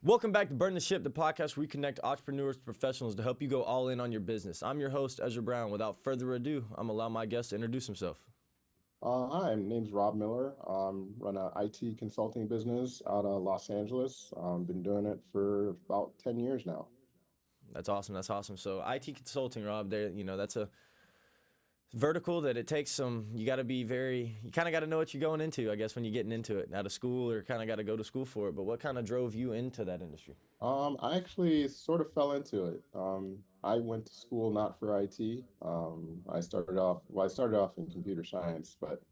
Welcome back to Burn the Ship, the podcast where we connect entrepreneurs to professionals to help you go all in on your business. I'm your host, Ezra Brown. Without further ado, I'm going to allow my guest to introduce himself. Hi, my name's Rob Miller. Run a IT consulting business out of Los Angeles. Been doing it for about 10 years now. That's awesome. That's awesome. So IT consulting, Rob, that's a vertical that it takes you got to be you kind of got to know what you're going into, I guess, when you're getting into it out of school or kind of got to go to school for it. But what kind of drove you into that industry? I actually sort of fell into it. I went to school not for IT. I started off in computer science, but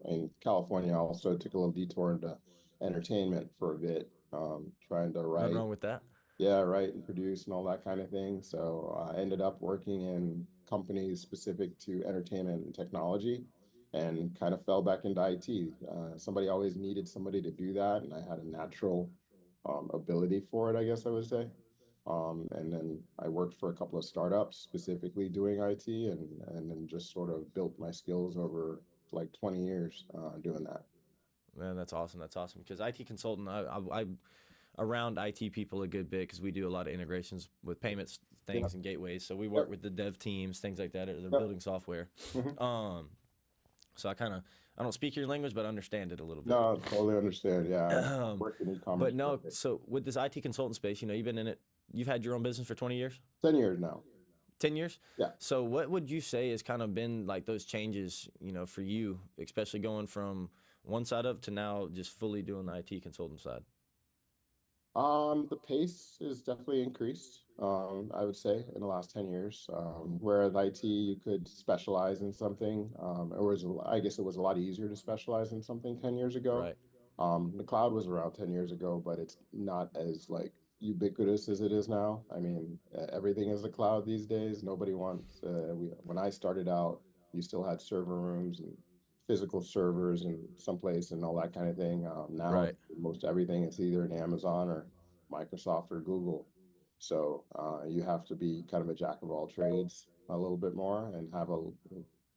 in California, I also took a little detour into entertainment for a bit, trying to Nothing write. wrong with that. Yeah, write and produce and all that kind of thing. So I ended up working in companies specific to entertainment and technology and kind of fell back into IT. Somebody always needed somebody to do that, and I had a natural ability for it, I guess I would say. And then I worked for a couple of startups specifically doing IT and then just sort of built my skills over like 20 years doing that. Man, that's awesome. That's awesome. Because IT consultant, I around IT people a good bit because we do a lot of integrations with payments things Yep, and gateways. So we work yep, with the dev teams, things like that. Or they're yep. building software. Mhm. Um, so I don't speak your language, but I understand it a little bit. No, totally understand. Yeah, I Um, worked in e-commerce but for a no, bit. so with this IT consultant space, you've been in it. You've had your own business for 20 years, 10 years now. 10 years. Yeah. So what would you say has kind of been like those changes, for you, especially going from one side of to now just fully doing the IT consultant side? The pace is definitely increased, I would say, in the last 10 years. Where at IT you could specialize in something. I guess it was a lot easier to specialize in something 10 years ago. Right. The cloud was around 10 years ago, but it's not as like ubiquitous as it is now. I mean, everything is a cloud these days. Nobody wants, when I started out, you still had server rooms and physical servers in someplace and all that kind of thing. Now, Right. most everything is either in Amazon or Microsoft or Google. So you have to be kind of a jack of all trades a little bit more and have a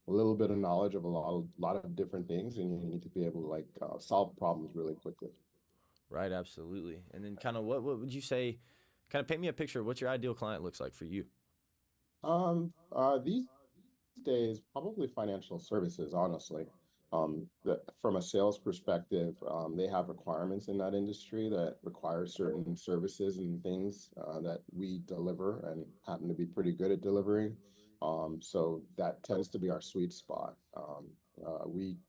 little bit of knowledge of lot of different things, and you need to be able to like solve problems really quickly. Right. Absolutely. And then kind of what would you say? Kind of paint me a picture of what your ideal client looks like for you. These days, probably financial services, honestly. From a sales perspective, they have requirements in that industry that require certain services and things that we deliver and happen to be pretty good at delivering. So that tends to be our sweet spot.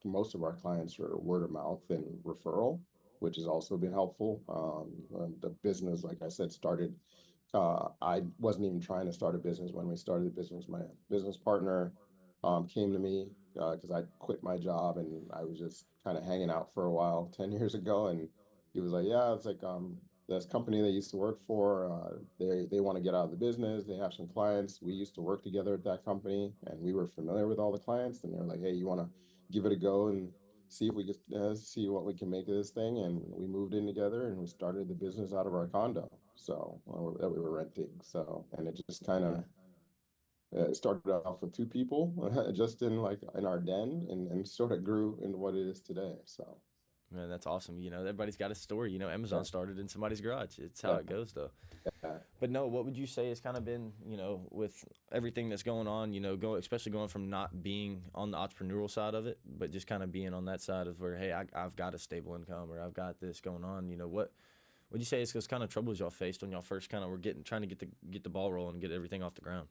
Most of our clients are word of mouth and referral, which has also been helpful. The business, like I said, started I wasn't even trying to start a business when we started the business. My business partner came to me because I quit my job and I was just kind of hanging out for a while 10 years ago. And he was like, yeah, it's like this company they used to work for, they want to get out of the business. They have some clients. We used to work together at that company and we were familiar with all the clients. And they're like, hey, you want to give it a go and see if we could see what we can make of this thing. And we moved in together and we started the business out of our condo. So that we were renting. So, and it just kind Yeah. of it started off with two people just in like in our den and sort of grew into what it is today. So, Man, that's awesome. Everybody's got a story. yeah, Amazon started in somebody's garage. It's how yeah, it goes, though. yeah. But no, what would you say has kind of been, with everything that's going on, especially going from not being on the entrepreneurial side of it, but just kind of being on that side of where, hey, I've got a stable income or I've got this going on. What would you say is those kind of troubles y'all faced when y'all first kind of were trying to get the ball rolling and get everything off the ground?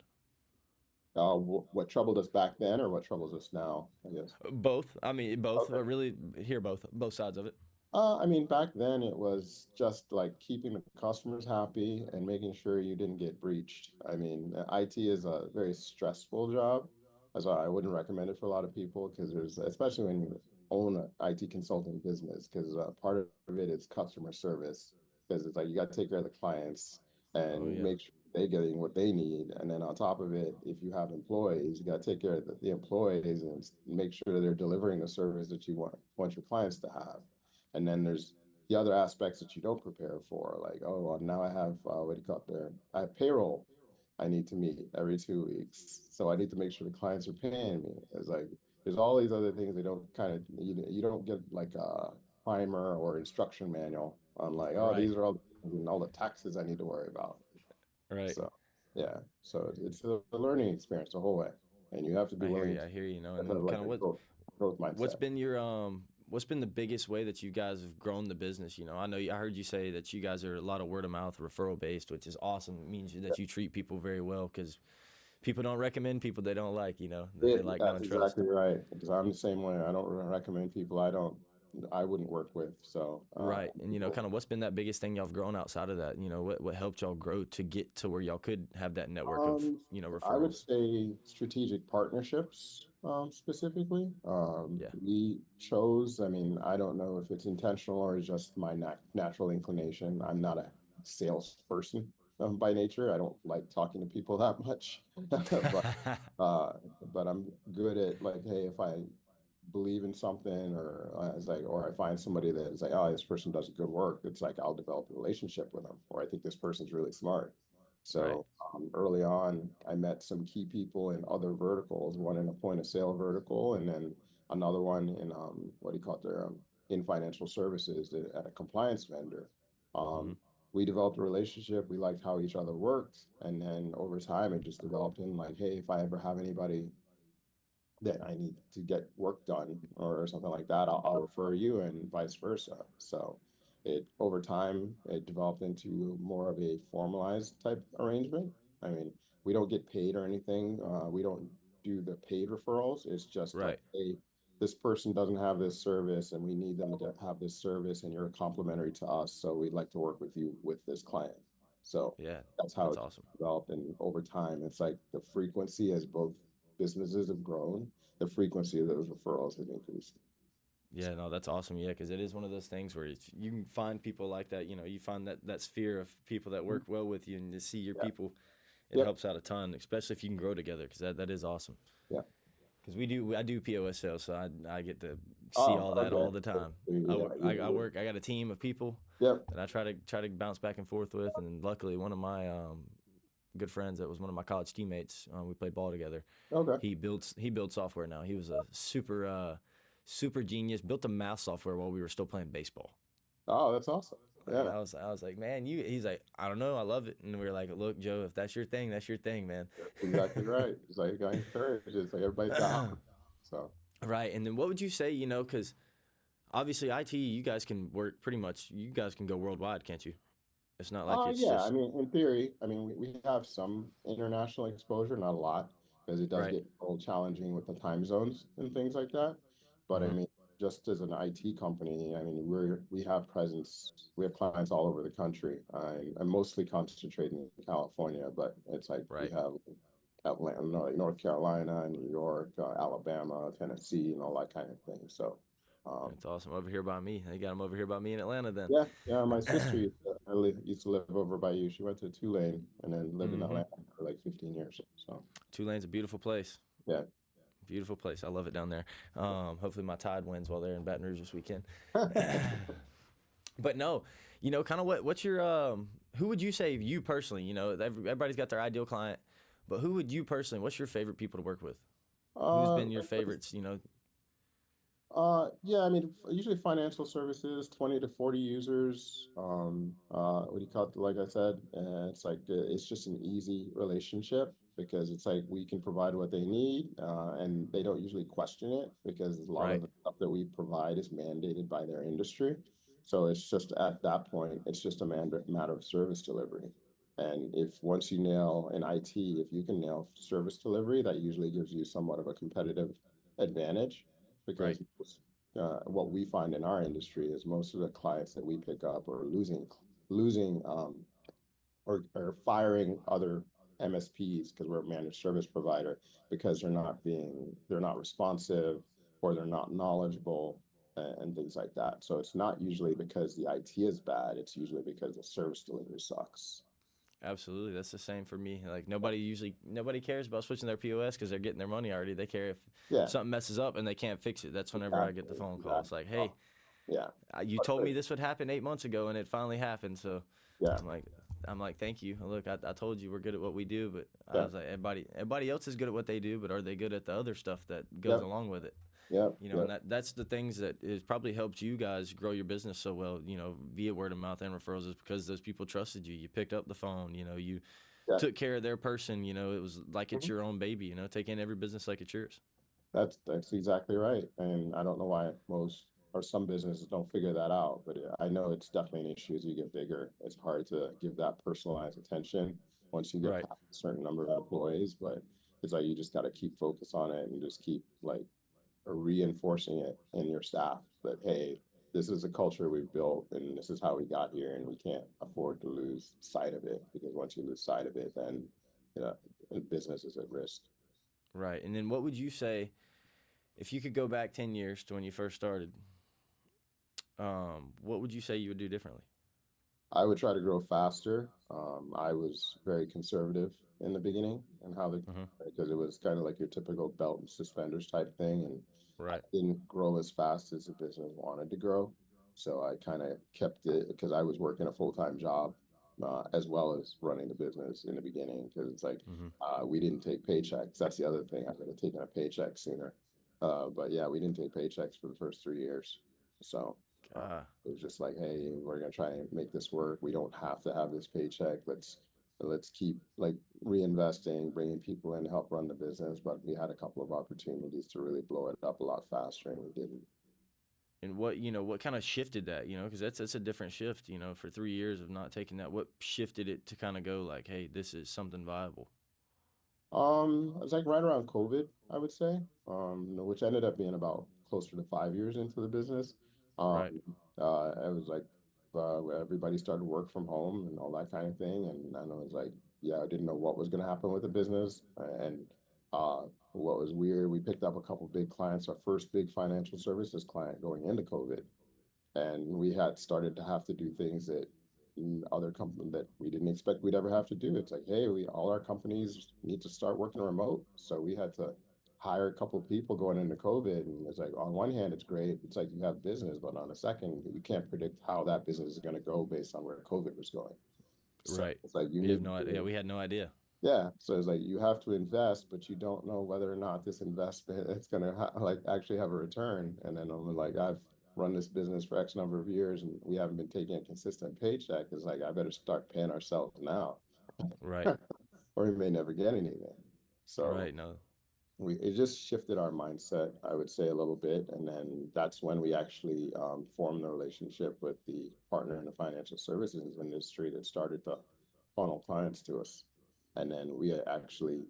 What troubled us back then, or what troubles us now, I guess. Both. I mean, both. I Okay. really hear both sides of it. I mean, back then it was just like keeping the customers happy and making sure you didn't get breached. I mean, IT is a very stressful job. That's why I wouldn't recommend it for a lot of people because especially when you own an IT consulting business, because part of it is customer service. Because it's like you got to take care of the clients Oh and yeah. make sure they're getting what they need. And then on top of it, if you have employees, you got to take care of the employees and make sure they're delivering the service that you want your clients to have. And then there's the other aspects that you don't prepare for, like, oh, well, now I have what do you call it there? I have payroll I need to meet every 2 weeks. So I need to make sure the clients are paying me. It's like there's all these other things they don't kind of you don't get like a primer or instruction manual on like, oh, Right. these are all. and all the taxes I need to worry about. Right. So yeah, so it's a learning experience the whole way, and you have to be I hear willing you. to I hear you. have And then like kind a of growth what's mindset. been your what's been the biggest way that you guys have grown the business? I know I heard you say that you guys are a lot of word of mouth, referral based, which is awesome. It means that you treat people very well because people don't recommend people they don't like. That they like, know, That's and trust. exactly right. Because I'm the same way. I don't recommend people I wouldn't work with. So Right. And people, kind of what's been that biggest thing y'all have grown outside of that? What helped y'all grow to get to where y'all could have that network of, um, I would referrals? say strategic partnerships, specifically. Yeah. We chose, I mean, I don't know if it's intentional or just my natural inclination. I'm not a salesperson by nature. I don't like talking to people that much, but uh, but I'm good at like, hey, if I believe in something or it's like, or I find somebody that is like, oh, this person does good work. It's like, I'll develop a relationship with them, or I think this person's really smart. Right. So early on, I met some key people in other verticals, one in a point of sale vertical, and then another one in what do you call it there, in financial services at a compliance vendor. Hmm. Um, we developed a relationship. We liked how each other worked, and then over time, it just developed in like, hey, if I ever have anybody that I need to get work done or something like that, I'll refer you and vice versa. So it over time it developed into more of a formalized type arrangement. I mean, we don't get paid or anything. We don't do the paid referrals. It's just like, Right. hey, this person doesn't have this service and we need them to have this service and you're complimentary to us. So we'd like to work with you with this client. So Yeah. that's how That's it's awesome. developed. And over time, it's like the frequency as both businesses have grown, the frequency of those referrals has increased. Yeah, no, that's awesome. Yeah, because it is one of those things where you can find people like that. You find that sphere of people that work well with you, and to see your Yeah. people, it Yep. helps out a ton, especially if you can grow together. Because that is awesome. Yeah. Because I do POS sales, so I get to see Oh, all that all okay. the So, time. yeah. I got a team of people Yep. that I try to bounce back and forth with, and luckily one of my good friends that was one of my college teammates, we played ball together. Okay. He builds software now. He was a super genius. Built a math software while we were still playing baseball. Oh, that's awesome. Like Yeah. I was like, man, you. He's like, I don't know, I love it. And we were like, look, Joe, if that's your thing, that's your thing, man. That's exactly right. It's like I encourage. It's like everybody's got opportunities. So Right. And then what would you say? Because obviously IT, you guys can work pretty much. You guys can go worldwide, can't you? It's not like it's yeah, I just mean, in theory, I mean, we have some international exposure, not a lot, because it does right. get a little challenging with the time zones and things like that. But I Hmm. mean, just as an IT company, I mean, we have presence, we have clients all over the country. I'm mostly concentrated in California, but it's like we Right. have Atlanta, no, like North Carolina, New York, Alabama, Tennessee, and all that kind of thing. So, um, That's awesome. Over here by me. They got them over here by me in Atlanta. Then. yeah, my sister used to live over by you. She went to Tulane and then lived in Hmm. Atlanta for like 15 years. So Tulane's a beautiful place. yeah. Beautiful place. I love it down there. Hopefully my Tide wins while they're in Baton Rouge this weekend. But no, kind of what's your who would you say you personally? Everybody's got their ideal client, but who would you personally? What's your favorite people to work with? Who's been your favorites? Yeah, I mean, usually financial services, 20 to 40 users. What do you call it? Like I said, it's like it's just an easy relationship because it's like we can provide what they need, and they don't usually question it because a lot of Right. the stuff that we provide is mandated by their industry. So it's just at that point, it's just a matter of service delivery. And if once you nail in IT, if you can nail service delivery, that usually gives you somewhat of a competitive advantage Right. because what we find in our industry is most of the clients that we pick up are losing or firing other MSPs because we're a managed service provider because they're not responsive or they're not knowledgeable and things like that. So it's not usually because the IT is bad. It's usually because the service delivery sucks. Absolutely. That's the same for me. Like nobody cares about switching their POS because they're getting their money already. They care if Yeah, something messes up and they can't fix it. That's whenever I get the exactly, phone call. It's exactly. like, Oh, hey, yeah, you but told me this would happen 8 months ago and it finally happened. So yeah, I'm like, thank you. Look, I told you we're good at what we do, but I yeah, was like, everybody else is good at what they do, but are they good at the other stuff that goes yeah. along with it? Yep. You know, and Yep. that's the things that has probably helped you guys grow your business so well, you know, via word of mouth and referrals, is because those people trusted you. You picked up the phone, you know, you Yeah. took care of their person, you know, it was like it's Mhm. your own baby, you know, take in every business like it's yours. That's exactly right. And I don't know why most or some businesses don't figure that out, but I know it's definitely an issue as you get bigger. It's hard to give that personalized attention once you get Right. past a certain number of employees, but it's like you just got to keep focus on it and just keep like reinforcing it in your staff that, hey, this is a culture we've built and this is how we got here, and we can't afford to lose sight of it, because once you lose sight of it, then you know, business is at risk. Right. And then what would you say if you could go back 10 years to when you first started? What would you say you would do differently? I would try to grow faster. I was very conservative in the beginning and how the Hmm. because it was kind of like your typical belt and suspenders type thing, and I Right. didn't grow as fast as the business wanted to grow. So I kind of kept it because I was working a full-time job as well as running the business in the beginning, because it's like Hmm. we didn't take paychecks. That's the other thing. I could have taken a paycheck sooner. But yeah, we didn't take paychecks for the first 3 years. So uh, Uh, it was just like, hey, we're gonna try and make this work. We don't have to have this paycheck. Let's keep like reinvesting, bringing people in to help run the business. But we had a couple of opportunities to really blow it up a lot faster, and we didn't. and what, you know, what kind of shifted that, you know, because that's a different shift, you know, for 3 years of not taking that. What shifted it to kind of go like, hey, this is something viable? It was like right around COVID, I would say, which ended up being about closer to 5 years into the business. Um, Right. it was like where everybody started work from home and all that kind of thing, and I was like, yeah, I didn't know what was going to happen with the business, and uh, what was weird, we picked up a couple big clients, our first big financial services client going into COVID, and we had started to have to do things that other company that we didn't expect we'd ever have to do. It's like, hey, we all our companies need to start working remote, so we had to hire a couple of people going into COVID. And it's like, on one hand, it's great. It's like you have business, but on the second, you can't predict how that business is going to go based on where COVID was going. So Right. it's like you You have need no idea. to, We had no idea. yeah. So it's like you have to invest, but you don't know whether or not this investment it's going to like actually have a return. And then I'm like, I've run this business for X number of years, and we haven't been taking a consistent paycheck. It's like I better start paying ourselves now, Right. or we may never get anything. So Right. No. we it just shifted our mindset, I would say, a little bit, and then that's when we actually formed the relationship with the partner in the financial services industry that started to funnel clients to us, and then we actually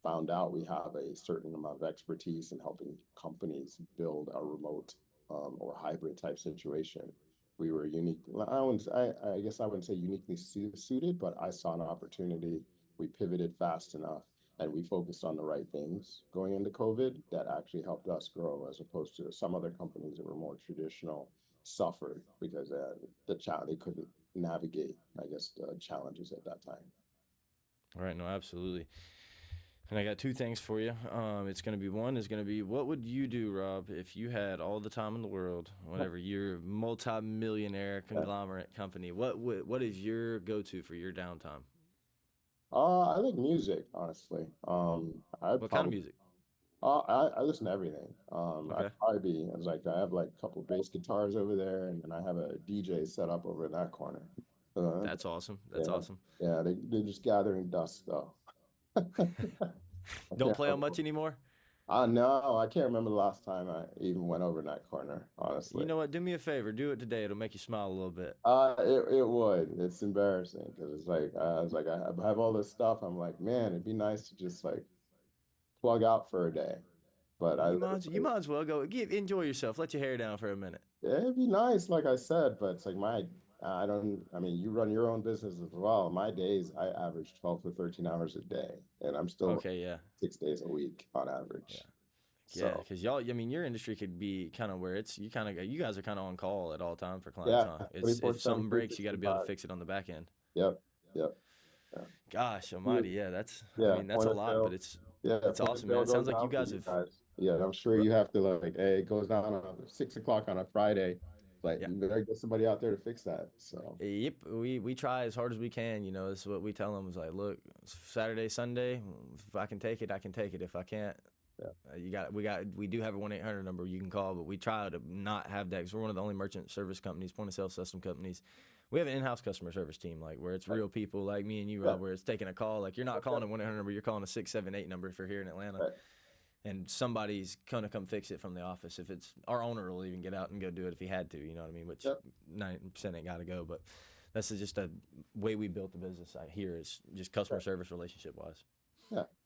found out we have a certain amount of expertise in helping companies build a remote or hybrid type situation. We were unique. I guess I wouldn't say uniquely suited, but I saw an opportunity. We pivoted fast enough, and we focused on the right things going into COVID that actually helped us grow, as opposed to some other companies that were more traditional suffered because they couldn't navigate, I guess, the challenges at that time. Right. No, absolutely. And I got two things for you. It's going to be one is going to be, what would you do, Rob, if you had all the time in the world, whatever, you're a multi-millionaire conglomerate company? What is your go-to for your downtime? I like music, honestly. I'd What kind of probably music? I listen to everything. I'd Okay. probably be it's like I have like a couple bass guitars over there, and then I have a DJ set up over in that corner. Uh, That's awesome. That's yeah, awesome. yeah, they're just gathering dust though. I Don't can't play on remember. much anymore? I know I can't remember the last time I even went over in that corner, You honestly. know what? Do me a favor. Do it today. It'll make you smile a little bit. It would. It's embarrassing because it's like I was like I have all this stuff. I'm like, man, it'd be nice to just like plug out for a day. But Well, I you literally, might as well go enjoy yourself. Let your hair down for a minute. yeah, it'd be nice, like I said, but it's like I don't, I mean, you run your own business as well. My days, I average 12 to 13 hours a day, and I'm still working Okay, yeah. 6 days a week on Yeah. average. Yeah, So, because y'all, I mean, your industry could be kind of where it's you guys are kind of on call at all time for clients, yeah, huh? It's if 24/7, something breaks, you got to be able to 365. fix it on the back end. Yep, yep. Yeah. Gosh You- almighty, yeah, that's I yeah, mean that's a point of lot, but sale. Yeah, it's point of awesome, man. sale It sounds goes like you down for guys you have guys. Yeah, I'm sure r- you have to like, hey, it goes down on 6 o'clock on a Friday. Like, yeah. you better get somebody out there to fix that. So, Yep, we try as hard as we can. You know, this is what we tell them. Is like, look, Saturday, Sunday, if I can take it, I can take it. If I can't, We do have a 1-800 number you can call, but we try to not have that because we're one of the only merchant service companies, point of sale system companies. We have an in-house customer service team, like where it's real people like me and you, Rob, where it's taking a call. Like you're not calling a 1-800 number, you're calling a 678 number if you're here in Atlanta. Right. And somebody's gonna come fix it from the office. If it's our owner will even get out and go do it if he had to, you know what I mean? Which 90% ain't got to go, but that's just a way we built the business out here is just customer service relationship wise.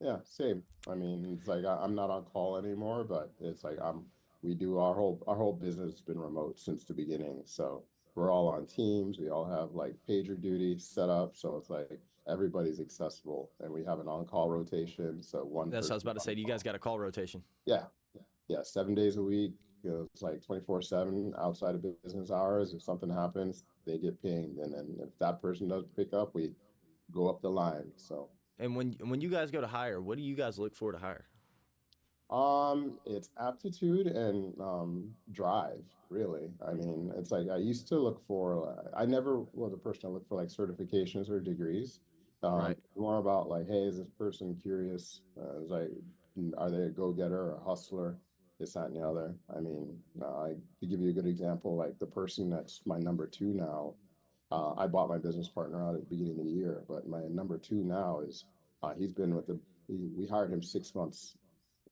Yeah, same. I mean, it's like I'm not on call anymore, but it's like we do our whole business has been remote since the beginning. So we're all on teams. We all have like pager duty set up. So it's like everybody's accessible and we have an on-call rotation. So one That's what I was person about to say. Do you guys got a call rotation? Yeah, yeah, 7 days a week. You know, it's like 24/7 outside of business hours. If something happens, they get pinged, and then if that person doesn't pick up, we go up the line. So And when you guys go to hire, what do you guys look for to hire? it's aptitude and drive, really. I mean, it's like I used to look for, I never was a person to look for like certifications or degrees. Right. More about like, hey, is this person curious? It's like, are they a go-getter or a hustler? This, that, and the other. I mean, to give you a good example, like the person that's my number two now, I bought my business partner out at the beginning of the year, but my number two now is, he's been with we hired him 6 months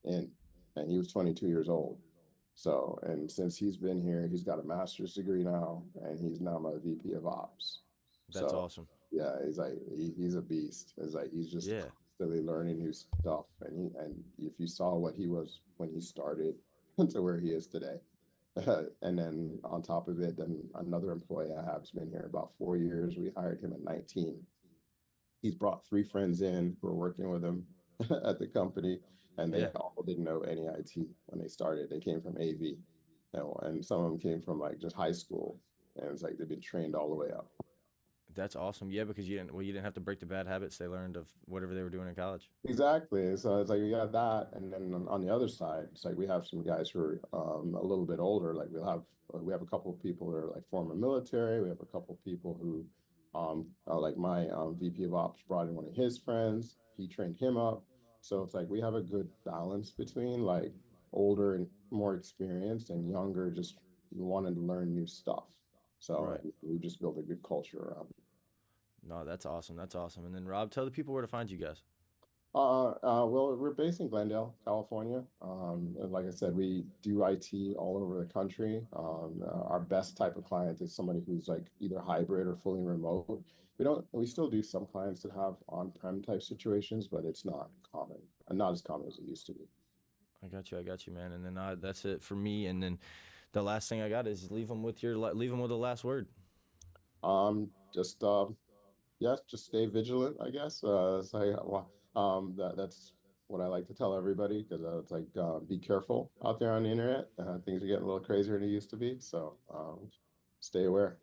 in, and he was 22 years old. So, and since he's been here, he's got a master's degree now, and he's now my VP of Ops. That's So, awesome. yeah, he's like he's a beast. It's like he's just constantly learning new stuff, and if you saw what he was when he started to where he is today, and then on top of it, then another employee I have has been here about 4 years. We hired him at 19. He's brought 3 friends in who are working with him at the company, and they all didn't know any IT when they started. They came from AV, you know, and some of them came from like just high school, and it's like they've been trained all the way up. That's awesome. Yeah, because you didn't have to break the bad habits they learned of whatever they were doing in college. Exactly. So it's like we got that, and then on the other side, it's like we have some guys who are a little bit older. Like we have a couple of people that are like former military. We have a couple of people who, like my VP of Ops brought in one of his friends. He trained him up. So it's like we have a good balance between like older and more experienced and younger, just wanting to learn new stuff. So we just built a good culture around it. No, that's awesome. That's awesome. And then Rob, tell the people where to find you guys. Well, we're based in Glendale, California. And like I said, we do IT all over the country. Our best type of client is somebody who's like either hybrid or fully remote. We still do some clients that have on-prem type situations, but it's not common, and not as common as it used to be. I got you, man. And then that's it for me. And then the last thing I got is leave them with the last word. Just just stay vigilant, I guess. That's what I like to tell everybody because it's like be careful out there on the internet. Things are getting a little crazier than they used to be, so stay aware.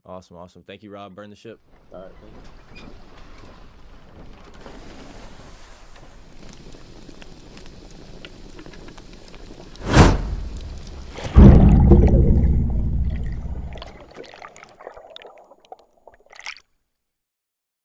Awesome. Thank you, Rob. Burn the ship. All right. Thank you.